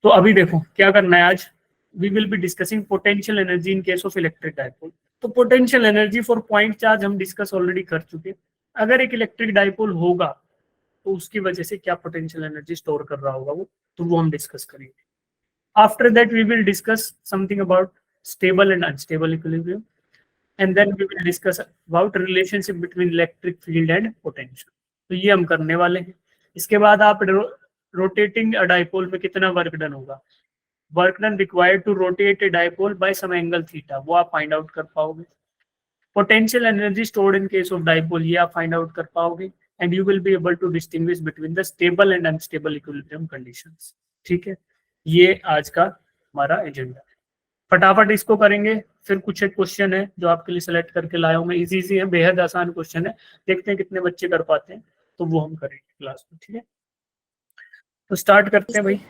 तो अभी देखो क्या करना है आज, we will be discussing potential energy in case of electric dipole. तो potential energy for point charge हम डिस्कस ऑलरेडी कर चुके हैं। अगर एक इलेक्ट्रिक डायपोल होगा तो उसकी वजह से क्या पोटेंशियल एनर्जी स्टोर कर रहा होगा वो हम डिस्कस करेंगे। After that we will discuss something about stable and unstable equilibrium, and then we will discuss about relationship between electric field and potential। तो ये हम करने वाले हैं। इसके बाद आप रोटेटिंग डाइपोल में कितना वर्क डन होगा, work done required to rotate a dipole by some angle theta, वो आप फाइंड आउट कर पाओगे। Potential energy stored in case of dipole, ये आप फाइंड आउट कर पाओगे। And you will be able to distinguish between the stable and unstable equilibrium conditions. ठीक है, ये आज का हमारा एजेंडा है। फटाफट इसको करेंगे, फिर कुछ एक क्वेश्चन है जो आपके लिए सेलेक्ट करके लाया हूँ मैं, इजी है, बेहद आसान क्वेश्चन है, देखते हैं कितने बच्चे कर पाते हैं, तो वो हम करेंगे क्लास में। ठीक है, तो स्टार्ट करते हैं भाई।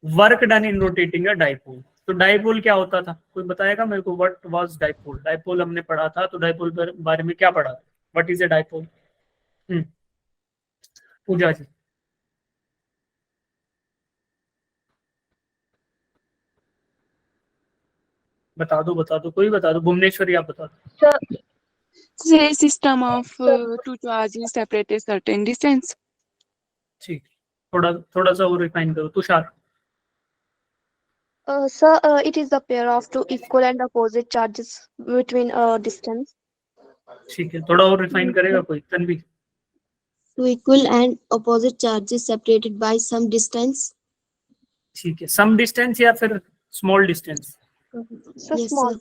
Work done in rotating a dipole. तो डाइपोल क्या होता था, कोई बताएगा मेरे को, व्हाट वाज डाइपोल? डाइपोल हमने पढ़ा था, तो डाइपोल के बारे में क्या पढ़ा था, व्हाट इज अ डाइपोल? पूजा जी बता दो, कोई बता दो, भुवनेश्वरी आप बता दो। Say system of two charges separated certain distance. ठीक, थोड़ा सा और रिफाइन करो Tushar. Sir, it is the pair of two equal and opposite charges between a distance. ठीक है, थोड़ा और रिफाइन करेगा कोई? Tanvi. Two equal and opposite charges separated by some distance. ठीक है, सम डिस्टेंस या फिर small distance? So Yes, small.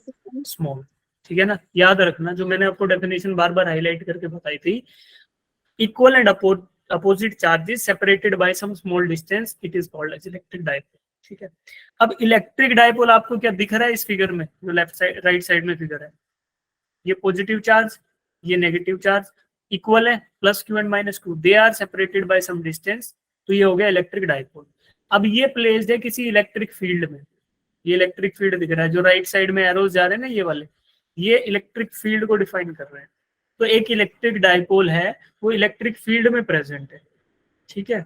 Small, ठीक है ना। याद रखना जो मैंने आपको डेफिनेशन बार बार हाईलाइट करके बताई थी, equal and opposite charges separated by some small distance, it is called as electric dipole. ठीक है, अब इलेक्ट्रिक डाइपोल आपको क्या दिख रहा है इस फिगर में, जो लेफ्ट साइड राइट साइड में फिगर है, ये पॉजिटिव चार्ज, ये नेगेटिव चार्ज, इक्वल है, plus Q and minus Q, they are separated by some distance, तो ये हो गया इलेक्ट्रिक डाइपोल। अब ये प्लेस्ड है किसी इलेक्ट्रिक फील्ड में, ये इलेक्ट्रिक फील्ड दिख रहा है, जो राइट साइड में एरोज जा रहे हैं ना ये वाले, ये इलेक्ट्रिक फील्ड को डिफाइन कर रहे हैं। तो एक इलेक्ट्रिक डाइपोल है, वो इलेक्ट्रिक फील्ड में प्रेजेंट है। ठीक है,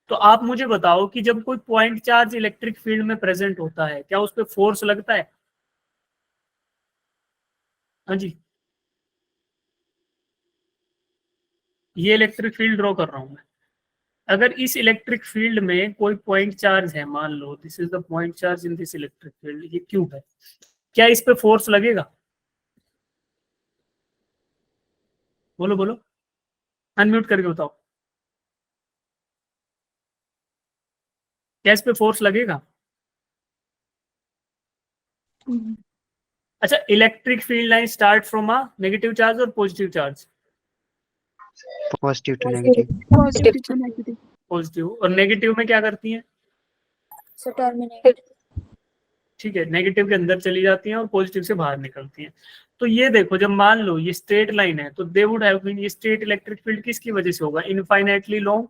तो आप मुझे बताओ कि जब कोई पॉइंट चार्ज इलेक्ट्रिक फील्ड में प्रेजेंट होता है, क्या उस पर फोर्स लगता है? हाँ जी, ये इलेक्ट्रिक फील्ड ड्रॉ कर रहा हूं मैं। अगर इस इलेक्ट्रिक फील्ड में कोई पॉइंट चार्ज है, मान लो this is the point charge in this electric field, ये क्यू है, क्या इस पे फोर्स लगेगा? बोलो बोलो, अनम्यूट करके बताओ, क्या इस पे फोर्स लगेगा? अच्छा, electric field line start from a negative charge और positive charge? Positive to negative. Positive to negative. Positive, और नेगेटिव में क्या करती हैं? So terminate. ठीक है, नेगेटिव के अंदर चली जाती हैं और पॉजिटिव से बाहर निकलती हैं। तो ये देखो, जब मान लो ये स्ट्रेट लाइन है, तो दे वुड हैव बीन, ये स्ट्रेट इलेक्ट्रिक फील्ड किसकी वजह से होगा? इनफाइनाइटली लॉन्ग,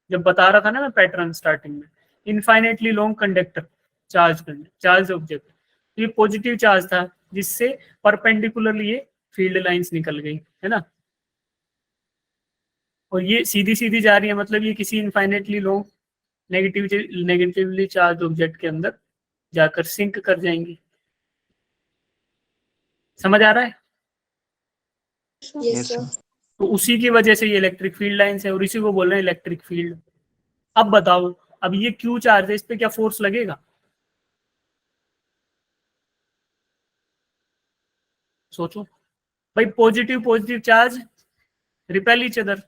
जब बता रहा था ना मैं पैटर्न स्टार्टिंग में, infinitely long conductor charge object, तो ये पॉजिटिव चार्ज था जिससे परपेंडिकुलरली ये फील्ड लाइंस निकल गई, है ना, और ये सीधी सीधी जा रही है, मतलब ये किसी infinitely long negatively charge object के अंदर जाकर सिंक कर जाएंगी। समझ आ रहा है? Yes, sir. तो उसी की वजह से ये इलेक्ट्रिक फील्ड लाइंस है और इसी को बोल रहे हैं इलेक्ट्रिक फील्ड। अब बताओ, अब ये क्यू चार्ज है, इस पे क्या फोर्स लगेगा? सोचो भाई, positive charge repel each other,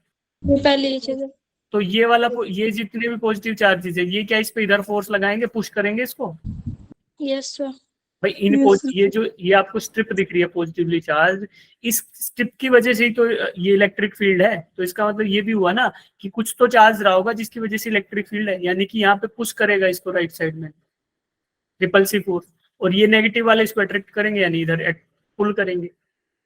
तो ये वाला, ये जितने भी पॉजिटिव चार्जेस है, ये क्या इस पे इधर फोर्स लगाएंगे, पुश करेंगे इसको? Yes, sir. भाई ये जो ये आपको स्ट्रिप दिख रही है पॉजिटिवली चार्ज, इस स्ट्रिप की वजह से ही तो ये इलेक्ट्रिक फील्ड है। तो इसका मतलब ये भी हुआ ना कि कुछ तो चार्ज रहा होगा जिसकी वजह से इलेक्ट्रिक फील्ड है, यानी कि यहाँ पे पुश करेगा इसको राइट साइड में, रिपल्सिव फोर्स, और ये नेगेटिव वाले इसको अट्रैक्ट करेंगे, यानी इधर पुल करेंगे।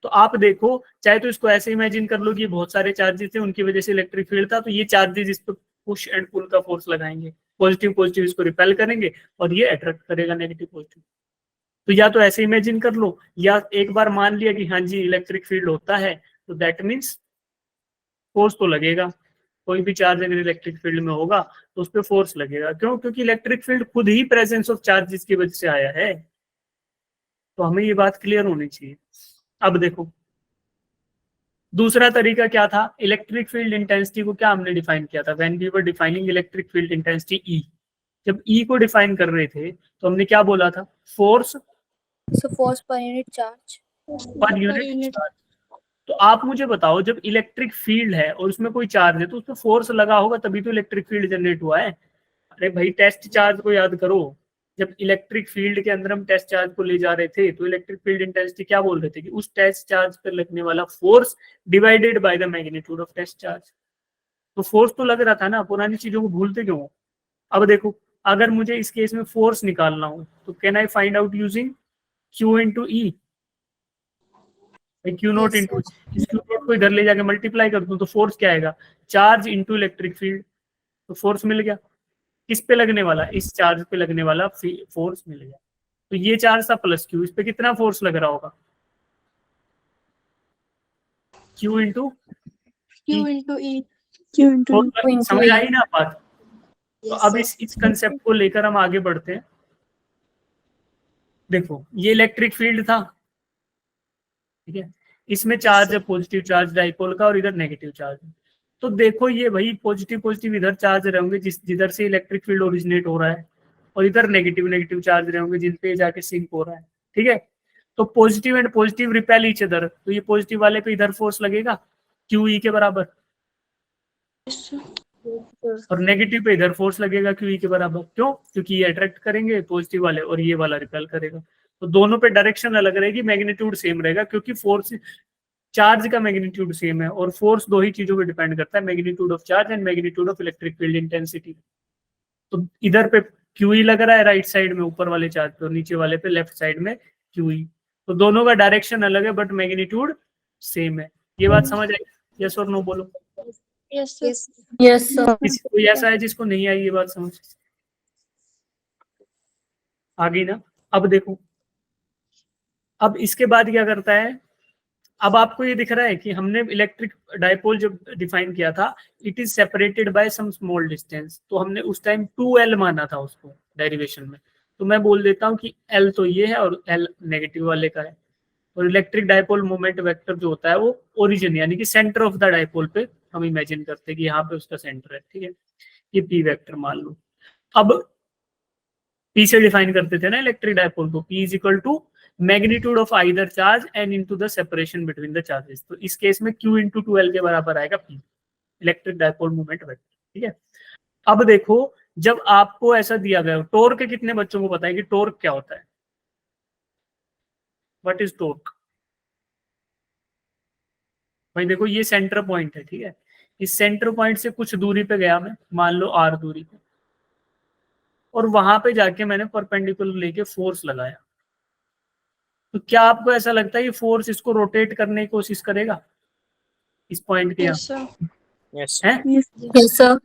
तो आप देखो, चाहे तो इसको ऐसे इमेजिन कर लो कि बहुत सारे चार्जेस थे, उनकी वजह से इलेक्ट्रिक फील्ड था, तो ये चार्जेस इस पर पुश एंड पुल का फोर्स लगाएंगे, पॉजिटिव इसको रिपेल करेंगे और ये अट्रैक्ट करेगा नेगेटिव पॉजिटिव। तो या तो ऐसे इमेजिन कर लो, या एक बार मान लिया कि हाँ जी इलेक्ट्रिक फील्ड होता है, तो दैट मीन्स फोर्स तो लगेगा। कोई भी चार्ज अगर इलेक्ट्रिक फील्ड में होगा तो उस पर फोर्स लगेगा। क्यों? क्योंकि इलेक्ट्रिक फील्ड खुद ही प्रेजेंस ऑफ चार्जेस की वजह से आया है। तो हमें ये बात क्लियर होनी चाहिए। अब देखो दूसरा तरीका क्या था, इलेक्ट्रिक फील्ड इंटेंसिटी को क्या हमने डिफाइन किया था, when we were defining electric field intensity E. जब ई को डिफाइन कर रहे थे तो हमने क्या बोला था, force force per unit charge. पर यूनिट चार्ज। तो आप मुझे बताओ जब इलेक्ट्रिक फील्ड है और उसमें कोई चार्ज है तो उसमें फोर्स लगा होगा तभी तो इलेक्ट्रिक फील्ड जनरेट हुआ है। अरे भाई टेस्ट चार्ज को याद करो, जब इलेक्ट्रिक फील्ड के अंदर हम टेस्ट चार्ज को ले जा रहे थे तो इलेक्ट्रिक फील्ड इंटेंसिटी क्या बोल रहे थे कि उस टेस्ट चार्ज पर लगने वाला force divided by the magnitude of test charge. तो फोर्स तो लग रहा था ना, पुरानी चीजों को भूलते क्यों हो। अब देखो अगर मुझे इस केस में फोर्स निकालना हो तो can I find out using Q into E, Q not into इस क्यू नॉट को इधर ले जाके मल्टीप्लाई कर दूं तो फोर्स क्या आएगा, चार्ज इंटू इलेक्ट्रिक फील्ड। तो फोर्स मिल गया, किस पे लगने वाला, इस चार्ज पे लगने वाला फोर्स मिल गया। तो ये चार्ज था प्लस क्यू, इस पे कितना फोर्स लग रहा होगा, Q into Q into E. Q into E. समझ आई ना बात। तो अब इस कंसेप्ट को लेकर हम आगे बढ़ते हैं। देखो ये इलेक्ट्रिक फील्ड था, ठीक है, इसमें चार्ज है पॉजिटिव चार्ज डाइपोल का और इधर नेगेटिव चार्ज है। तो देखो ये वही पॉजिटिव पॉजिटिव इधर चार्ज रहेंगे जिधर से इलेक्ट्रिक फील्ड ओरिजिनेट हो रहा है, और इधर नेगेटिव नेगेटिव चार्ज रहेंगे जिन पे जाके सिंक हो रहा है, ठीक है। तो positive and positive repel each other, तो ये पॉजिटिव वाले पे इधर फोर्स लगेगा क्यू ई के बराबर, और नेगेटिव पे इधर फोर्स लगेगा क्यू ई के बराबर। क्यों? क्योंकि ये अट्रैक्ट करेंगे पॉजिटिव वाले और ये वाला रिपेल करेगा। तो दोनों पे डायरेक्शन अलग रहेगी, मैग्नीट्यूड सेम रहेगा, क्योंकि फोर्स चार्ज का मैग्नीट्यूड सेम है और फोर्स दो ही चीजों पे डिपेंड करता है, magnitude of charge and magnitude of electric field intensity. तो इधर पे क्यू ई लग रहा है राइट साइड में ऊपर वाले चार्ज पे, और नीचे वाले पे लेफ्ट साइड में क्यू ई। तो दोनों का डायरेक्शन अलग है बट मैग्नीट्यूड सेम है। ये बात समझ आई? यस और नो बोलो। Yes, sir. Yes, sir. किसी कोई ऐसा है जिसको नहीं आई ये बात समझ? आ गई ना? अब देखो अब इसके बाद क्या करता है, अब आपको ये दिख रहा है कि हमने इलेक्ट्रिक डाइपोल जब डिफाइन किया था it is separated by some small distance, तो हमने उस टाइम 2L माना था उसको डेरिवेशन में। तो मैं बोल देता हूँ कि L तो ये है और L नेगेटिव वाले का है, और इलेक्ट्रिक डाइपोल मोमेंट वेक्टर जो होता है वो ओरिजिन यानी कि सेंटर ऑफ द डाइपोल पे हम इमेजिन करते हैं कि यहाँ पे उसका सेंटर है, ठीक है। ये पी वेक्टर मान लो। अब पी से डिफाइन करते थे ना इलेक्ट्रिक डाइपोल को, P is equal to magnitude of either charge and into the separation between the charges. तो इस केस में Q इंटू 2L के बराबर आएगा P, electric dipole moment vector, ठीक है। अब देखो जब आपको ऐसा दिया गया, टॉर्क के कितने बच्चों को पता है कि टॉर्क क्या होता है, व्हाट इज टॉर्क? भाई देखो ये सेंटर पॉइंट है, ठीक है, इस सेंटर पॉइंट से कुछ दूरी पे गया मैं, मान लो R दूरी पे, और वहां पे जाके मैंने परपेंडिकुलर लेके फोर्स लगाया, तो क्या आपको ऐसा लगता है ये फोर्स इसको रोटेट करने की कोशिश करेगा इस पॉइंट के Yes, यहाँ? sir. है? Yes, sir.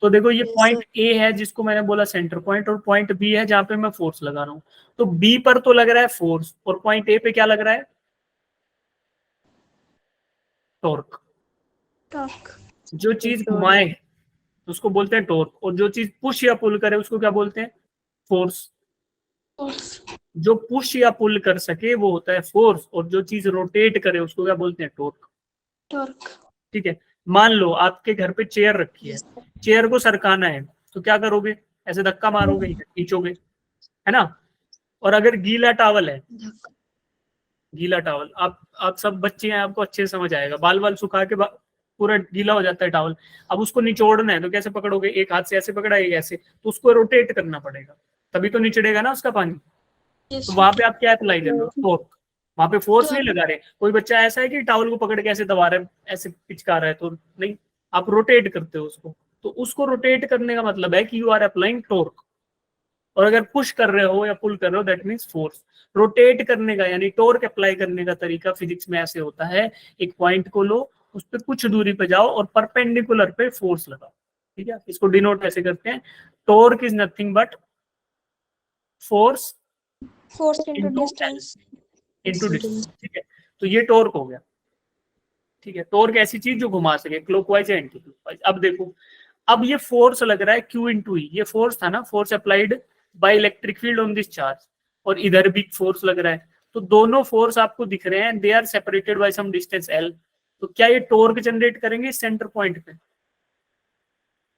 तो देखो ये Yes, पॉइंट A है जिसको मैंने बोला सेंटर पॉइंट, और पॉइंट B है जहां पे मैं फोर्स लगा रहा हूँ। तो B पर तो लग रहा है फोर्स, और पॉइंट A पे क्या लग रहा है, टॉर्क। Talk. जो चीज घुमाए उसको बोलते हैं टॉर्क, और जो चीज पुश या पुल करे उसको क्या बोलते हैं, फोर्स। Force. जो पुश या पुल कर सके वो होता है फोर्स, और जो चीज रोटेट करे उसको क्या बोलते हैं, टॉर्क। Torque. ठीक है, मान लो आपके घर पे चेयर रखी है, चेयर को सरकाना है तो क्या करोगे, ऐसे धक्का मारोगे, खींचोगे, है ना। और अगर गीला टावल है, गीला टावल, आप सब बच्चे हैं आपको अच्छे से समझ आएगा, बाल बाल सुखा के पूरा गीला हो जाता है टावल। अब उसको निचोड़ना है तो कैसे पकड़ोगे, एक हाथ से ऐसे पकड़ा, एक ऐसे, तो उसको रोटेट करना पड़ेगा तभी तो निचड़ेगा ना उसका पानी। Yes, तो sir. वहां पे आप क्या अप्लाई कर रहे हो, टॉर्क। वहां पे फोर्स नहीं लगा रहे। कोई बच्चा ऐसा है कि टावल को पकड़ के ऐसे दबा रहा है, ऐसे पिचका रहा है, तो नहीं, आप रोटेट करते हो उसको। तो उसको रोटेट करने का मतलब है कि यू आर अप्लाइंग टॉर्क। और अगर पुश कर रहे हो या पुल कर रहे हो दैट मीन्स फोर्स। रोटेट करने का यानी टॉर्क अप्लाई करने का तरीका फिजिक्स में ऐसे होता है, एक पॉइंट को लो, उस पर कुछ दूरी पे जाओ और परपेंडिकुलर पे फोर्स लगाओ, ठीक है। इसको डिनोट ऐसे करते हैं, torque is nothing but force Force into into distance. Into distance, ठीक है। तो ये टॉर्क हो गया, ठीक है, टॉर्क ऐसी चीज जो घुमा सके क्लॉकवाइज या एंटी क्लॉकवाइज। अब देखो, अब ये फोर्स लग रहा है Q इंटू ई, ये फोर्स था ना, force applied by electric field on this charge, और इधर भी फोर्स लग रहा है, तो दोनों फोर्स आपको दिख रहे हैं, they are separated by some distance L। तो क्या ये टॉर्क जनरेट करेंगे सेंटर पॉइंट पे?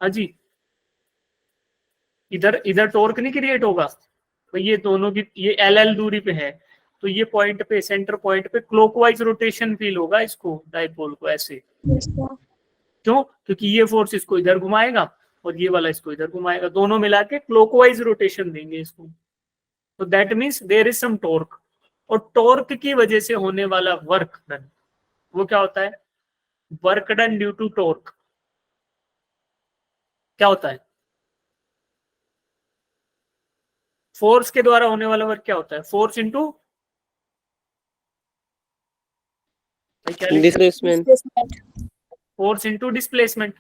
हाँ जी, इधर इधर टॉर्क नहीं क्रिएट होगा, तो ये दोनों की ये LL दूरी पे है, तो ये पॉइंट पे, सेंटर पॉइंट पे क्लॉकवाइज रोटेशन फील होगा इसको, डाइपोल को ऐसे। क्यों? क्योंकि ये फोर्स इसको इधर घुमाएगा और ये वाला इसको इधर घुमाएगा, दोनों मिला के क्लॉकवाइज रोटेशन देंगे इसको। तो that means there is some torque, और टॉर्क की वजह से होने वाला वर्क डन, वो क्या होता है? Work done due to torque क्या होता है? फोर्स के द्वारा होने वाला वर्क क्या होता है? Force into displacement. Force into displacement,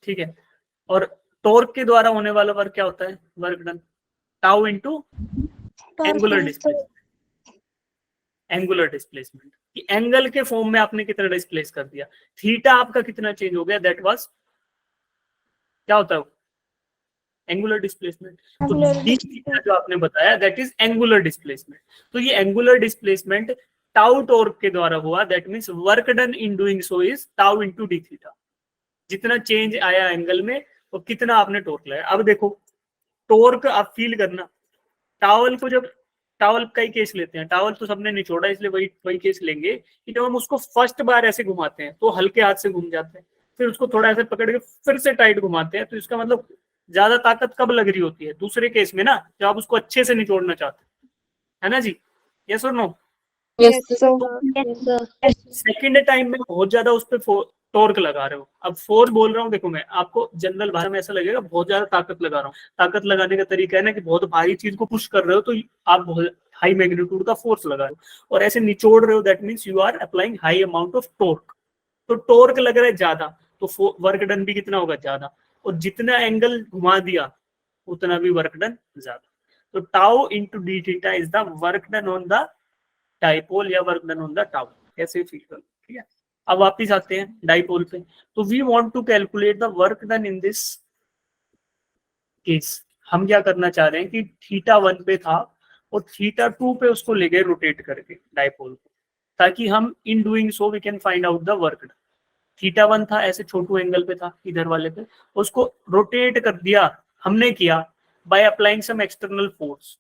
ठीक है। और टॉर्क के द्वारा होने वाला वर्क क्या होता है? Work done tau into angular displacement. Angular displacement कि एंगल के फॉर्म में आपने कितना डिस्प्लेस कर दिया, थीटा आपका कितना चेंज हो गया, दैट वाज क्या होता है? Angular displacement. तो डी थीटा जो आपने बताया दैट इज एंगुलर डिस्प्लेसमेंट। तो ये एंगुलर डिस्प्लेसमेंट टाउ टॉर्क के द्वारा हुआ, that means work done in doing so is tau into D theta. जितना चेंज आया एंगल में और कितना आपने टॉर्क लाया। अब देखो टॉर्क आप फील करना, टावल को जब, टावल का ही केस लेते हैं, टावल तो सबने निचोड़ा इसलिए वही वही केस लेंगे कि जब हम उसको फर्स्ट बार ऐसे घुमाते हैं तो हल्के हाथ से घूम जाते हैं, फिर उसको थोड़ा ऐसे पकड़ के फिर से टाइट घुमाते हैं, तो इसका मतलब ज्यादा ताकत कब लग रही होती है? दूसरे केस में ना, जब आप उसको अच्छे से निचोड़ना चाहते हैं, है ना जी? यस और नो? सेकेंड टाइम में बहुत ज्यादा उस पर टॉर्क लगा रहे हो। अब फोर्स बोल रहा हूँ, देखो मैं आपको जनरल भाषा में ऐसा लगेगा बहुत ज्यादा ताकत लगा रहा हूँ। ताकत लगाने का तरीका है ना कि बहुत भारी चीज को पुश कर रहे हो तो आप बहुत हाई मैग्नीट्यूड का फोर्स लगा रहे हो, और ऐसे निचोड़ रहे हो that means you are applying high amount of torque. तो टॉर्क लग रहा है ज्यादा, तो वर्क डन भी कितना होगा? ज्यादा। और जितना एंगल घुमा दिया उतना भी वर्क डन ज्यादा। तो tau into d theta is the work done on the dipole या work done on the tau, ऐसे फील करो, ठीक है। अब वापिस आते हैं डाइपोल पे। तो we want to calculate the work done in this case. हम क्या करना चाह रहे हैं कि θ1 पे था और θ2 पे उसको ले गए रोटेट करके डाइपोल को, ताकि हम in doing so we can find out the work done. θ1 था ऐसे छोटू एंगल पे था इधर वाले पे, उसको रोटेट कर दिया हमने किया by applying some external force,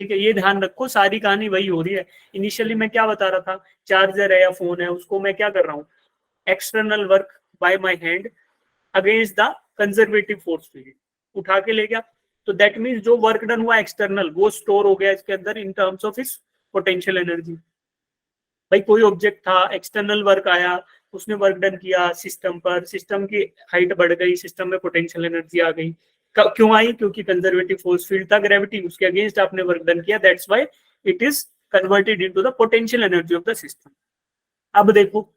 ठीक है। ये ध्यान रखो सारी कहानी वही हो रही है। इनिशियली मैं क्या बता रहा था, चार्जर है या फोन है, उसको मैं क्या कर रहा हूँ, external work by my hand against the conservative force field, उठा के ले गया। तो दैट मीन्स जो वर्क डन हुआ एक्सटर्नल वो स्टोर हो गया इसके अंदर इन टर्म्स ऑफ इस पोटेंशियल एनर्जी। भाई कोई ऑब्जेक्ट था, एक्सटर्नल वर्क आया, उसने वर्क डन किया सिस्टम पर, सिस्टम की हाइट बढ़ गई, सिस्टम में पोटेंशियल एनर्जी आ गई। क्यों आई? क्योंकि कंजर्वेटिव फोर्स फील्ड था ग्रेविटी, उसके अगेंस्ट आपने वर्क डन किया, that's why it is converted into the potential energy of the system. अब देखो,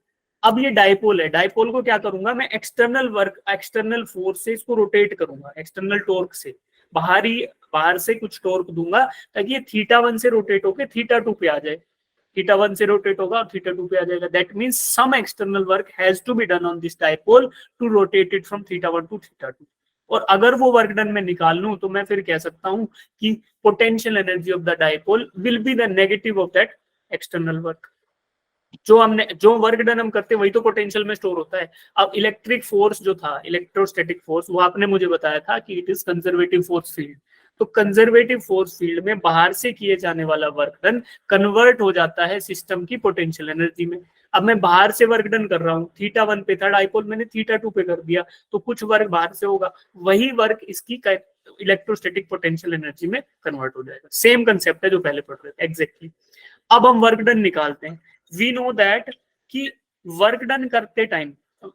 अब ये डाइपोल है, डाइपोल को क्या करूंगा मैं, एक्सटर्नल वर्क, एक्सटर्नल फोर्स से इसको रोटेट करूंगा, एक्सटर्नल टॉर्क से, बाहर से कुछ टॉर्क दूंगा ताकि ये θ1 से रोटेट होकर θ2 पे आ जाए। θ1 से रोटेट होगा और θ2 पे आ जाएगा। That means some external work has to be done on this dipole to rotate it from θ1 to θ2। और अगर वो वर्क डन में निकाल लूं तो मैं फिर कह सकता हूं कि potential energy of the dipole will be the negative of that external work. जो वर्क डन हम करते हैं वही तो पोटेंशियल में स्टोर होता है। अब इलेक्ट्रिक फोर्स जो था, इलेक्ट्रोस्टैटिक फोर्स, वो आपने मुझे बताया था कि it is conservative force field. तो कंजर्वेटिव फोर्स फील्ड में बाहर से किए जाने वाला वर्क डन कन्वर्ट हो जाता है सिस्टम की पोटेंशियल एनर्जी में। अब मैं बाहर से वर्क डन कर रहा हूँ, θ1 पे था डाइपोल, मैंने θ2 पे कर दिया, तो कुछ वर्क बाहर से होगा, वही वर्क इसकी इलेक्ट्रोस्टैटिक पोटेंशियल एनर्जी में कन्वर्ट हो जाएगा। सेम कंसेप्ट है जो पहले पढ़ रहे थे एग्जैक्टली। अब हम वर्क डन निकालते हैं। वी नो दैट कि वर्क डन करते टाइम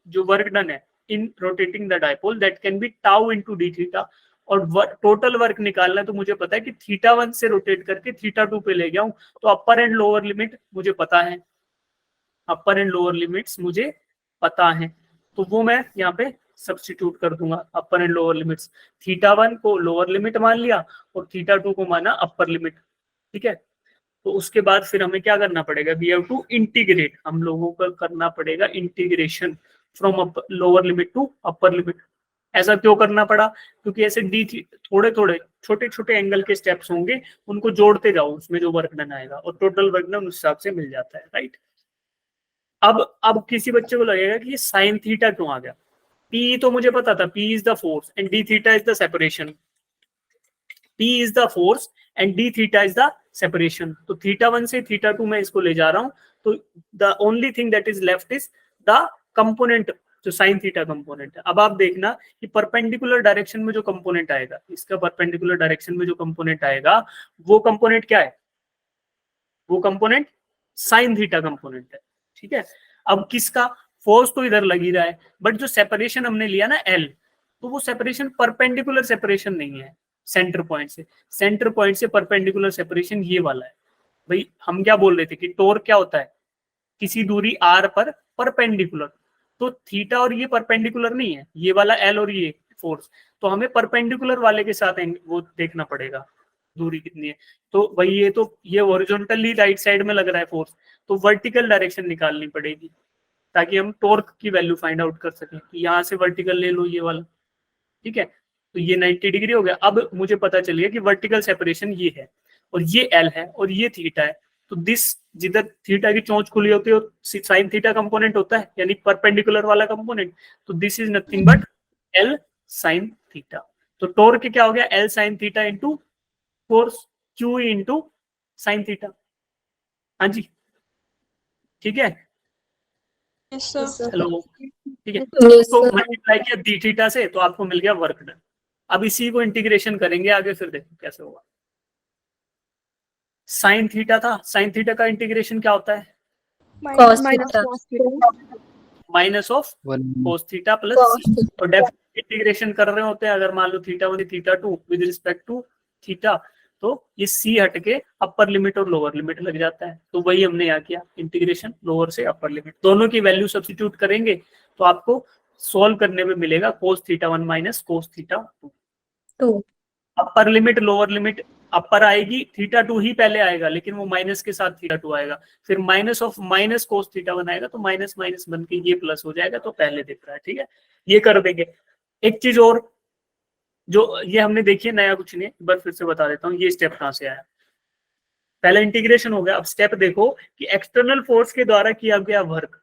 जो वर्क डन है in rotating the dipole that can be tau into D theta, और टोटल वर्क निकालना है तो मुझे पता है कि θ1 से रोटेट करके θ2 पे ले गया हूं, तो अपर एंड लोअर लिमिट मुझे पता है, अपर एंड लोअर लिमिट्स मुझे पता है, तो वो मैं यहाँ पे सब्स्टिट्यूट कर दूंगा। अपर एंड लोअर लिमिट्स, θ1 को लोअर लिमिट मान लिया और θ2 को माना अपर लिमिट, ठीक है। तो उसके बाद फिर हमें क्या करना पड़ेगा, वी हैव टू इंटीग्रेट, हम लोगों को करना पड़ेगा integration from lower limit to upper limit. ऐसा क्यों करना पड़ा, क्योंकि ऐसे डी थोड़े थोड़े छोटे छोटे एंगल के स्टेप्स होंगे, उनको जोड़ते जाओ, उसमें जो वर्क डन आएगा और टोटल वर्क डन उस हिसाब से मिल जाता है, राइट। अब किसी बच्चे को लगेगा कि ये साइन थीटा क्यों आ गया, पी तो मुझे पता था, P is the force and D theta is the separation, P is the force and D theta is the separation. तो थीटा 1 से थीटा 2 मैं इसको ले जा रहा हूं, तो the only thing that is left is the component जो साइन थीटा कंपोनेंट है। अब आप देखना कि परपेंडिकुलर डायरेक्शन में जो कंपोनेंट आएगा, इसका परपेंडिकुलर डायरेक्शन में जो कंपोनेंट आएगा वो कंपोनेंट क्या है, वो कंपोनेंट साइन थीटा कंपोनेंट है, ठीक है। अब किसका, फोर्स तो इधर लग ही रहा है, बट जो सेपरेशन हमने लिया ना एल, तो वो सेपरेशन परपेंडिकुलर सेपरेशन नहीं है सेंटर पॉइंट से, सेंटर पॉइंट से परपेंडिकुलर सेपरेशन ये वाला है। भाई हम क्या बोल रहे थे कि टॉर्क क्या होता है, किसी दूरी आर पर परपेंडिकुलर, तो थीटा और ये परपेंडिकुलर नहीं है, ये वाला एल और ये फोर्स, तो हमें परपेंडिकुलर वाले के साथ वो देखना पड़ेगा दूरी कितनी है। तो भाई ये हॉरिजॉन्टली राइट साइड में लग रहा है फोर्स, तो वर्टिकल डायरेक्शन निकालनी पड़ेगी ताकि हम टॉर्क की वैल्यू फाइंड आउट कर सकें। तो यहाँ से वर्टिकल ले लो ये वाला, ठीक है, तो ये 90 डिग्री हो गया। अब मुझे पता चल गया कि वर्टिकल सेपरेशन ये है और ये एल है और ये थीटा है, तो दिस जिधर थीटा की चोंच खुली होती है साइन थीटा कंपोनेंट होता है, यानी परपेंडिकुलर वाला कंपोनेंट, तो this is nothing but L sine theta. तो टॉर्क क्या हो गया, L sine theta into force Q into sine theta. हाँ जी, ठीक है, हेलो, ठीक है। तो मल्टीप्लाई किया डी थीटा से, तो आपको मिल गया वर्क डन। अब इसी को इंटीग्रेशन करेंगे आगे, फिर देखो कैसे होगा। साइन थीटा था, साइन थीटा का इंटीग्रेशन क्या होता है, cos theta, minus of cos theta plus cos c. theta, और डेफिनेट इंटीग्रेशन कर रहे होते हैं, अगर मान लो theta 1 theta 2 with respect to theta, तो ये सी हट के अपर लिमिट और लोअर लिमिट लग जाता है। तो वही हमने यहाँ किया, इंटीग्रेशन लोअर से अपर लिमिट, दोनों की वैल्यू सब्स्टिट्यूट करेंगे तो आपको सोल्व करने में मिलेगा cos theta 1 minus cos theta 2। 2, upper limit lower limit, upper आएगी थीटा 2 ही पहले आएगा, लेकिन वो माइनस के साथ थीटा 2 आएगा, फिर minus of minus cos theta 1 आएगा, तो माइनस माइनस बन के ये प्लस हो जाएगा, तो पहले दिख रहा है, ठीक है, ये कर देंगे। एक चीज और जो ये हमने देखी है, नया कुछ नहीं, एक बार फिर से बता देता हूँ ये स्टेप कहाँ से आया। पहले इंटीग्रेशन हो गया, अब स्टेप देखो कि एक्सटर्नल फोर्स के द्वारा किया गया वर्क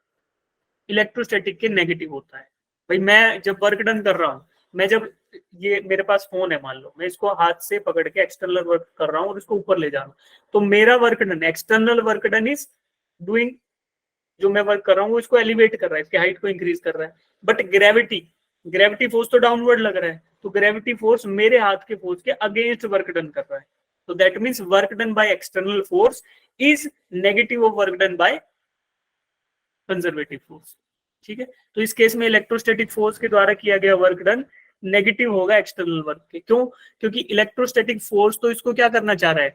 इलेक्ट्रोस्टैटिक के नेगेटिव होता है। भाई मैं जब वर्क डन कर रहा हूँ, मैं जब ये मेरे पास फोन है, मान लो मैं इसको हाथ से पकड़ के एक्सटर्नल वर्क कर रहा हूँ और इसको ऊपर ले जा रहा हूँ, तो मेरा work done, external work done is doing, जो मैं वर्क कर रहा हूँ वो इसको एलिवेट कर रहा है, इसकी हाइट को इंक्रीज कर रहा है, बट ग्रेविटी फोर्स तो डाउनवर्ड लग रहा है, तो ग्रेविटी फोर्स मेरे हाथ के फोर्स के अगेंस्ट वर्क डन कर रहा है, तो that means work done by external force is negative of work done by conservative force, ठीक है। तो इस केस में इलेक्ट्रोस्टैटिक फोर्स के द्वारा किया गया वर्क डन नेगेटिव होगा एक्सटर्नल वर्क के, क्यों, क्योंकि इलेक्ट्रोस्टैटिक फोर्स तो इसको क्या करना चाह रहा है,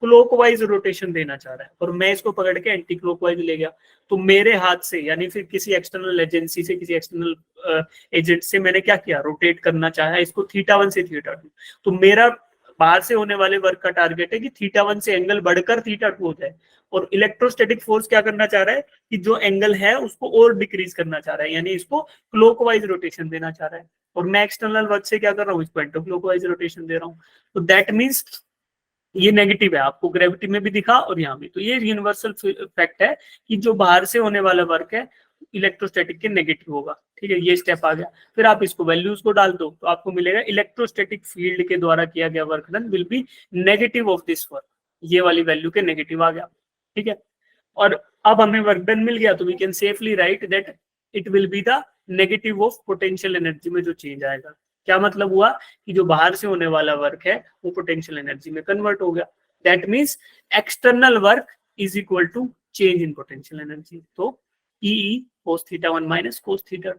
क्लॉकवाइज रोटेशन देना चाह रहा है, और मैं इसको पकड़ के एंटी क्लॉकवाइज ले गया, तो मेरे हाथ से यानी फिर किसी एक्सटर्नल एजेंसी से, किसी एक्सटर्नल एजेंट से मैंने क्या किया, रोटेट करना चाहा इसको थीटा 1 से थीटा 2, तो मेरा बाहर से होने वाले वर्क का टारगेट है कि थीटा 1 से एंगल बढ़कर थीटा 2 हो जाए, और इलेक्ट्रोस्टैटिक फोर्स क्या करना चाह रहा है कि जो एंगल है उसको और डिक्रीज करना चाह रहा है, यानी इसको क्लॉकवाइज रोटेशन देना चाह रहा है, और मैं एक्सटर्नल वर्क से क्या कर रहा हूँ, इसको एंटी क्लॉकवाइज रोटेशन दे रहा हूँ, तो दैट मींस ये नेगेटिव है, आपको ग्रेविटी में भी दिखा और यहाँ भी। तो ये यूनिवर्सल फैक्ट है कि जो बाहर से होने वाला वर्क है इलेक्ट्रोस्टैटिक के नेगेटिव होगा, ठीक है, ये स्टेप आ गया। फिर आप इसको वैल्यूज को डाल दो तो आपको मिलेगा इलेक्ट्रोस्टैटिक फील्ड के द्वारा किया गया work done will be negative of this work, ये वाली वैल्यू के नेगेटिव आ गया, ठीक है। और अब हमें वर्क डन मिल गया, तो we can safely write that it will be the negative of potential energy में जो चेंज आएगा। क्या मतलब हुआ कि जो बाहर से होने वाला वर्क है वो पोटेंशियल एनर्जी में कन्वर्ट हो गया, that means external work is equal to change in potential energy, तो E cos theta 1 minus cos theta.